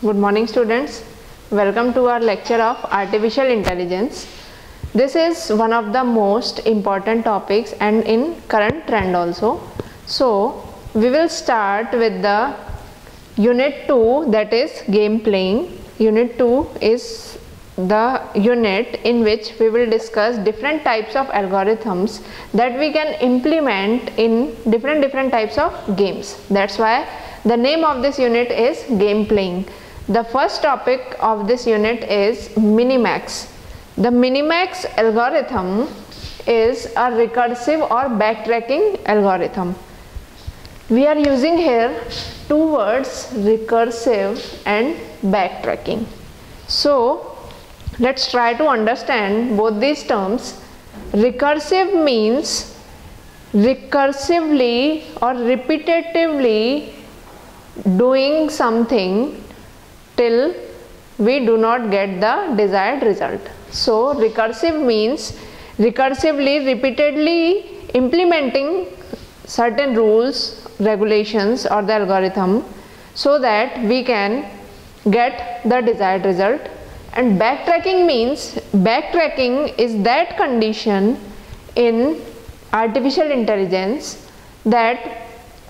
Good morning students. Welcome to our lecture of artificial intelligence. This is one of the most important topics and in current trend also. So we will start with the unit 2, that is game playing. Unit 2 is the unit in which we will discuss different types of algorithms that we can implement in different types of games. That's why the name of this unit is game playing. The first topic of this unit is Minimax. The Minimax algorithm is a recursive or backtracking algorithm. We are using here two words, recursive and backtracking. So let's try to understand both these terms. Recursive means recursively or repetitively doing something till we do not get the desired result. So recursive means recursively, repeatedly implementing certain rules, regulations or the algorithm so that we can get the desired result. And backtracking means, backtracking is that condition in artificial intelligence that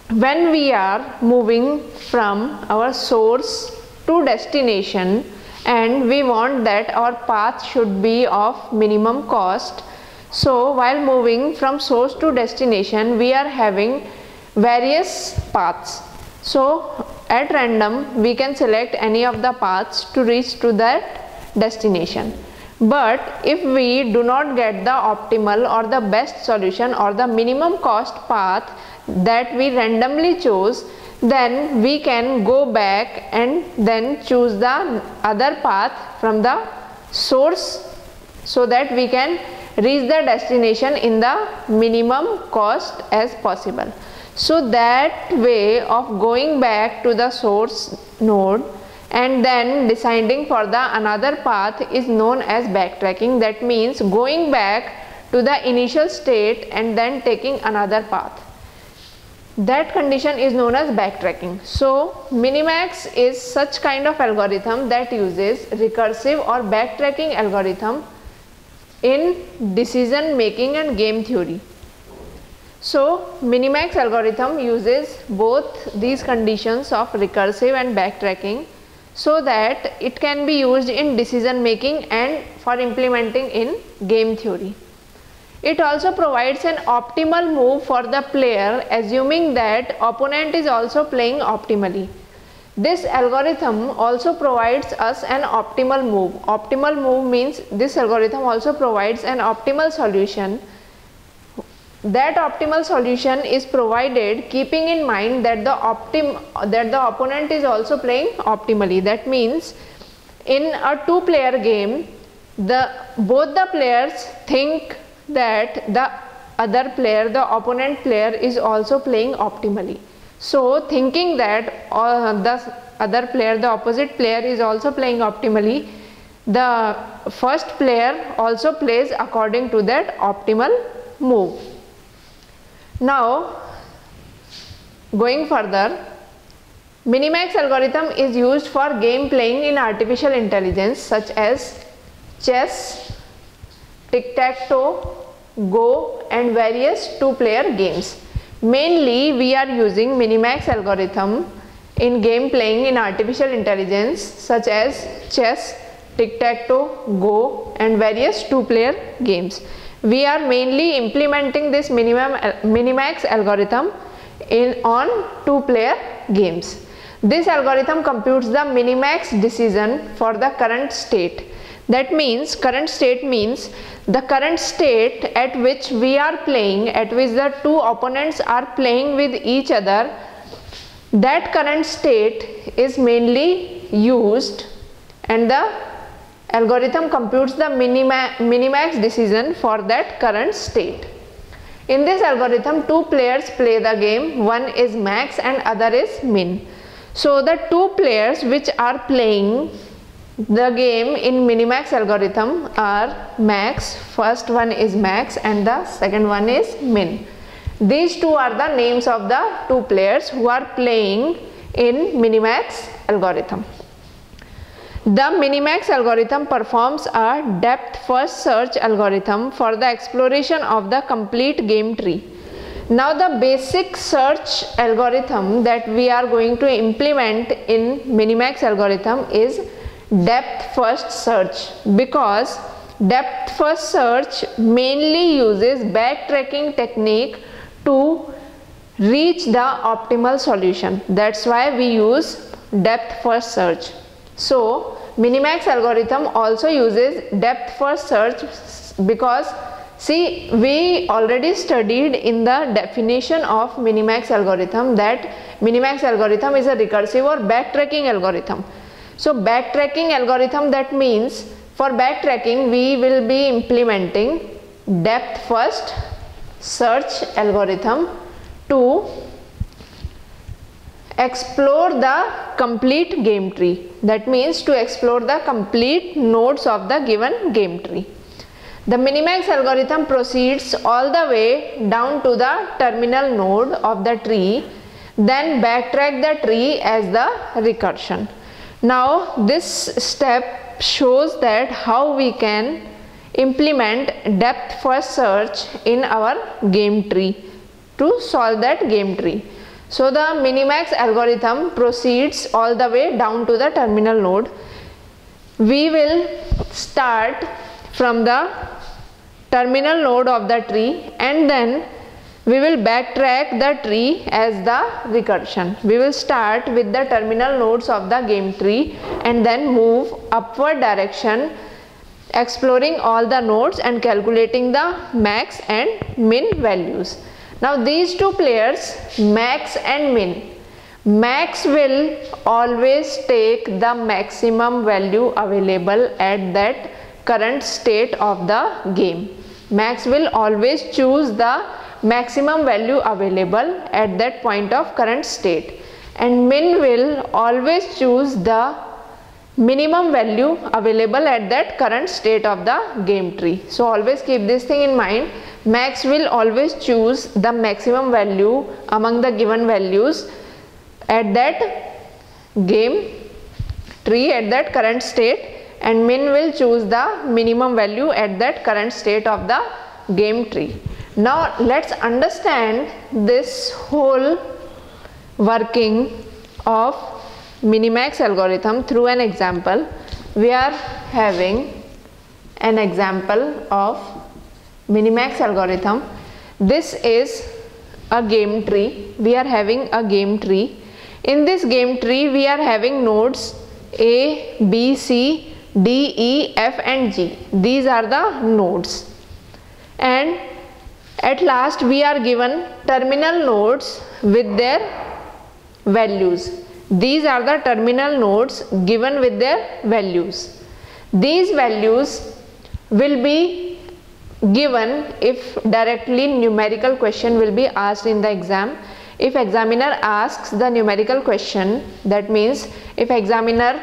when we are moving from our source to destination and we want that our path should be of minimum cost. So while moving from source to destination we are having various paths. So at random we can select any of the paths to reach to that destination. But if we do not get the optimal or the best solution or the minimum cost path that we randomly chose, then we can go back and then choose the other path from the source so that we can reach the destination in the minimum cost as possible. So that way of going back to the source node and then deciding for the another path is known as backtracking. That means going back to the initial state and then taking another path. That condition is known as backtracking. So Minimax is such kind of algorithm that uses recursive or backtracking algorithm in decision making and game theory. So Minimax algorithm uses both these conditions of recursive and backtracking so that it can be used in decision making and for implementing in game theory. It also provides an optimal move for the player, assuming that opponent is also playing optimally. This algorithm also provides us an optimal move. Optimal move means this algorithm also provides an optimal solution. That optimal solution is provided keeping in mind that the opponent is also playing optimally. That means in a two-player game, both the players think that the other player, the opponent player, is also playing optimally. So thinking that the other player, the opposite player, is also playing optimally, the first player also plays according to that optimal move. Now going further, Minimax algorithm is used for game playing in artificial intelligence such as chess, tic-tac-toe, Go and various two-player games. Mainly we are using Minimax algorithm in game playing in artificial intelligence such as chess, tic-tac-toe, Go and various two-player games. We are mainly implementing this Minimax algorithm on two-player games. This algorithm computes the minimax decision for the current state. That means current state means the current state at which we are playing, at which the two opponents are playing with each other. That current state is mainly used and the algorithm computes the minimax decision for that current state. In this algorithm, two players play the game, one is max and other is min. So the two players which are playing the game in Minimax algorithm are max, first one is max and the second one is min. These two are the names of the two players who are playing in Minimax algorithm. The Minimax algorithm performs a depth first search algorithm for the exploration of the complete game tree. Now the basic search algorithm that we are going to implement in Minimax algorithm is depth first search, because depth first search mainly uses backtracking technique to reach the optimal solution. That's why we use depth first search. So Minimax algorithm also uses depth first search, because see, we already studied in the definition of Minimax algorithm that Minimax algorithm is a recursive or backtracking algorithm. So backtracking algorithm, that means for backtracking we will be implementing depth first search algorithm to explore the complete game tree. That means to explore the complete nodes of the given game tree. The Minimax algorithm proceeds all the way down to the terminal node of the tree, then backtrack the tree as the recursion. Now this step shows that how we can implement depth first search in our game tree to solve that game tree. So the Minimax algorithm proceeds all the way down to the terminal node. We will start from the terminal node of the tree and then we will backtrack the tree as the recursion. We will start with the terminal nodes of the game tree and then move upward direction, exploring all the nodes and calculating the max and min values. Now these two players, max and min, max will always take the maximum value available at that current state of the game. Max will always choose the maximum value available at that point of current state, and min will always choose the minimum value available at that current state of the game tree. So always keep this thing in mind. Max will always choose the maximum value among the given values at that game tree at that current state, and min will choose the minimum value at that current state of the game tree. Now let's understand this whole working of Minimax algorithm through an example. We are having an example of Minimax algorithm. This is a game tree. We are having a game tree. In this game tree we are having nodes A, B, C, D, E, F and G. These are the nodes, and at last we are given terminal nodes with their values. These are the terminal nodes given with their values. These values will be given if directly numerical question will be asked in the exam. If examiner asks the numerical question, that means if examiner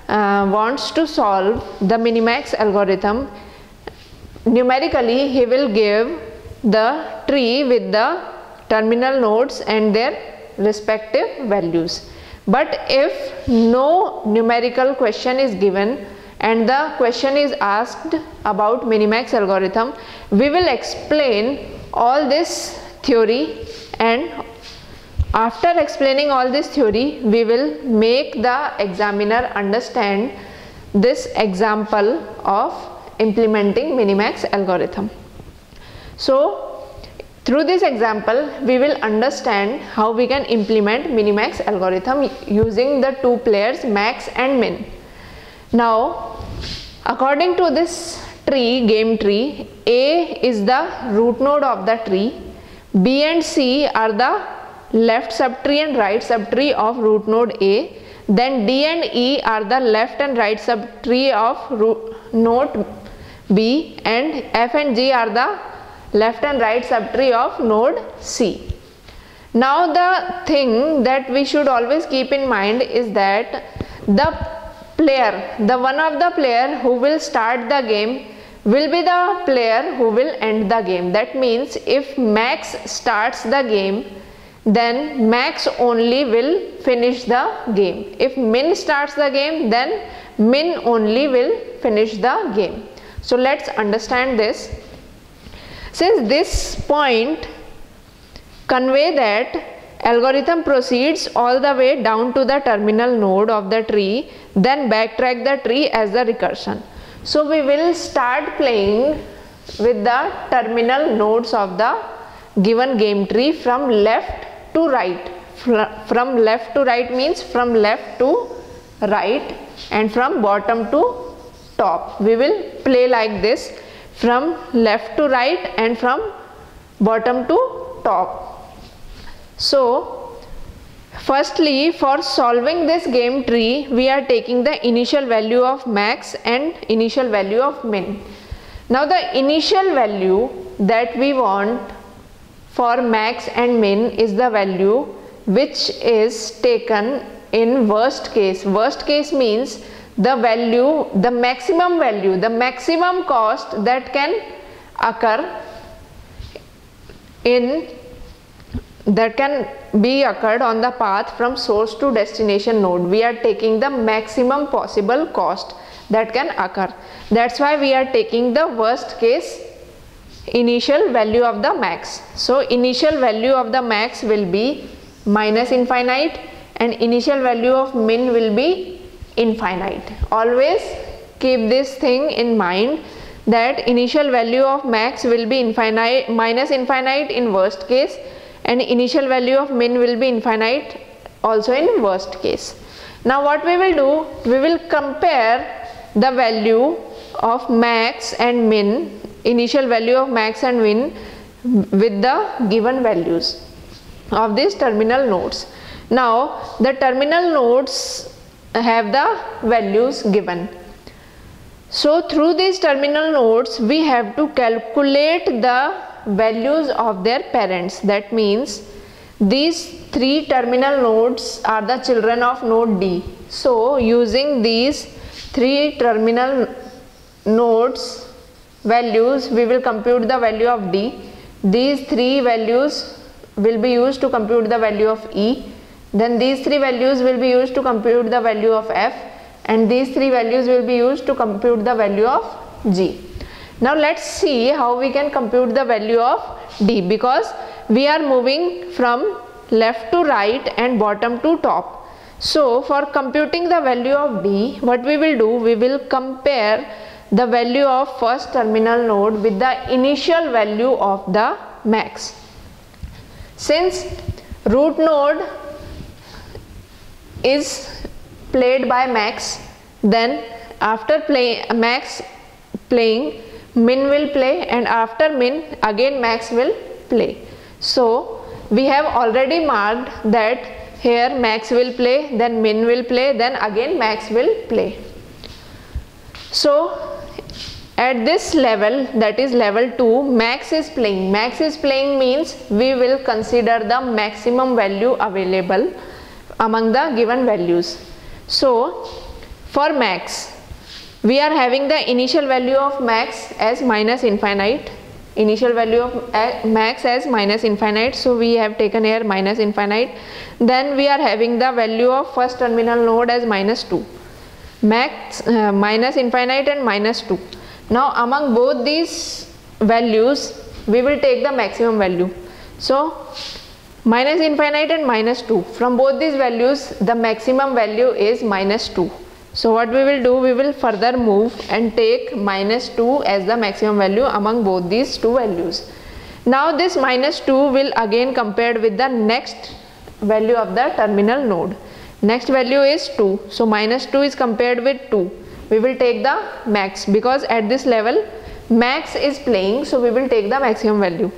wants to solve the Minimax algorithm numerically, he will give the tree with the terminal nodes and their respective values. But if no numerical question is given and the question is asked about Minimax algorithm, we will explain all this theory, and after explaining all this theory we will make the examiner understand this example of implementing Minimax algorithm. So through this example we will understand how we can implement Minimax algorithm using the two players max and min. Now according to this tree, game tree, A is the root node of the tree, B and C are the left subtree and right subtree of root node A, then D and E are the left and right subtree of node B, and F and G are the left and right subtree of node C. Now the thing that we should always keep in mind is that the one of the player who will start the game will be the player who will end the game. That means if max starts the game, then max only will finish the game. If min starts the game, then min only will finish the game. So let's understand this. Since this point convey that algorithm proceeds all the way down to the terminal node of the tree, then backtrack the tree as the recursion. So we will start playing with the terminal nodes of the given game tree from left to right. From left to right means from left to right and from bottom to top. We will play like this, from left to right and from bottom to top. So firstly, for solving this game tree, we are taking the initial value of max and initial value of min. Now the initial value that we want for max and min is the value which is taken in worst case. Worst case means the value, the maximum value, the maximum cost that can occur occurred on the path from source to destination node. We are taking the maximum possible cost that can occur. That's why we are taking the worst case initial value of the max. So initial value of the max will be minus infinite and initial value of min will be infinite. Always keep this thing in mind, that initial value of max will be infinite, minus infinite in worst case, and initial value of min will be infinite also in worst case. Now what we will do, we will compare the value of max and min, initial value of max and min with the given values of these terminal nodes. Now the terminal nodes have the values given. So through these terminal nodes we have to calculate the values of their parents. That means these three terminal nodes are the children of node D. So using these three terminal nodes values, we will compute the value of D. These three values will be used to compute the value of E. Then these three values will be used to compute the value of F, and these three values will be used to compute the value of G. Now let's see how we can compute the value of D, because we are moving from left to right and bottom to top. So for computing the value of D, what we will do, we will compare the value of first terminal node with the initial value of the max. Since root node is played by max, then after max playing, min will play, and after min again max will play. So we have already marked that here max will play, then min will play, then again max will play. So at this level, that is level 2, max is playing. Max is playing means we will consider the maximum value available among the given values. So for max, we are having the initial value of max as minus infinite, initial value of max as minus infinite, so we have taken here minus infinite. Then we are having the value of first terminal node as minus 2, max minus infinite and minus 2. Now among both these values we will take the maximum value. So minus infinite and minus 2, from both these values the maximum value is minus 2. So what we will do, we will further move and take minus 2 as the maximum value among both these two values. Now this minus 2 will again compared with the next value of the terminal node. Next value is 2, so minus 2 is compared with 2. We will take the max, because at this level max is playing, so we will take the maximum value.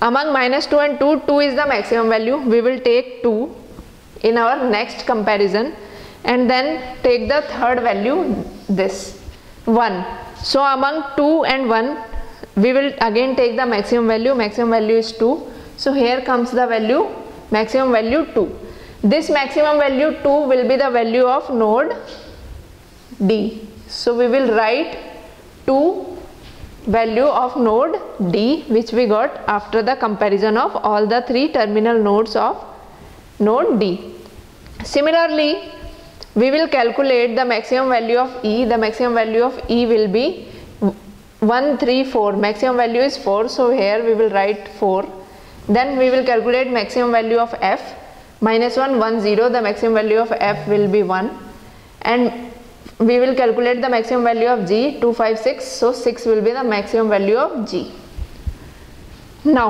Among minus 2 and 2, 2 is the maximum value. We will take 2 in our next comparison, and then take the third value, this 1. So among 2 and 1 we will again take the maximum value. Maximum value is 2, so here comes the value, maximum value 2. This maximum value 2 will be the value of node D. So we will write 2 value of node D, which we got after the comparison of all the three terminal nodes of node D. Similarly, we will calculate the maximum value of E. The maximum value of E will be 1, 3, 4. Maximum value is 4, so here we will write 4. Then we will calculate maximum value of F. -1, 1, 0. The maximum value of F will be 1. And we will calculate the maximum value of G, 2, 5, 6. So 6 will be the maximum value of G. Now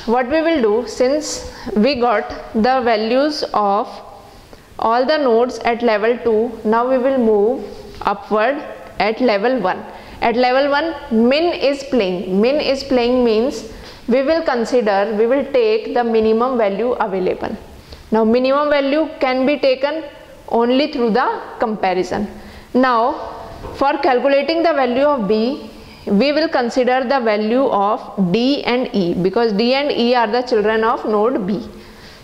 what we will do, since we got the values of all the nodes at level 2, now we will move upward at level 1. At level 1, min is playing. Min is playing means we will take the minimum value available. Now minimum value can be taken only through the comparison. Now for calculating the value of B, we will consider the value of D and E, because D and E are the children of node B.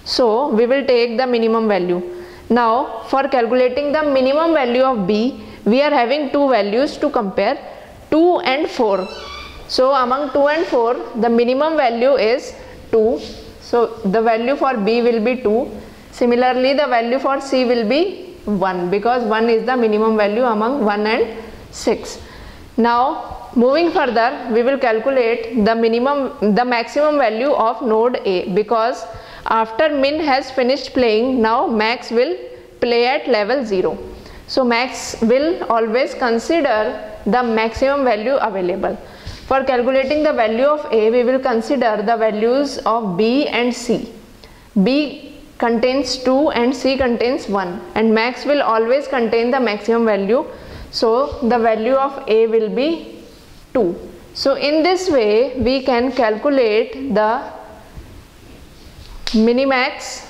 So we will take the minimum value. Now for calculating the minimum value of B, we are having two values to compare, 2 and 4. So among 2 and 4, the minimum value is 2. So the value for B will be 2. Similarly, the value for C will be 1, because 1 is the minimum value among 1 and 6. Now moving further, we will calculate the maximum value of node A, because after min has finished playing, now max will play at level 0. So max will always consider the maximum value available. For calculating the value of A, we will consider the values of B and C. B contains 2 and C contains 1, and max will always contain the maximum value. So the value of A will be 2. So in this way we can calculate the minimax.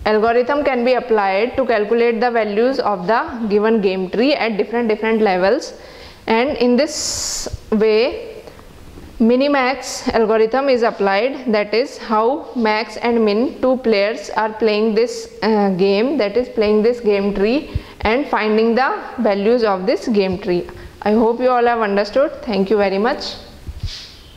Algorithm can be applied to calculate the values of the given game tree at different levels, and in this way minimax algorithm is applied. That is how max and min, two players, are playing this game, that is playing this game tree and finding the values of this game tree. I hope you all have understood. Thank you very much.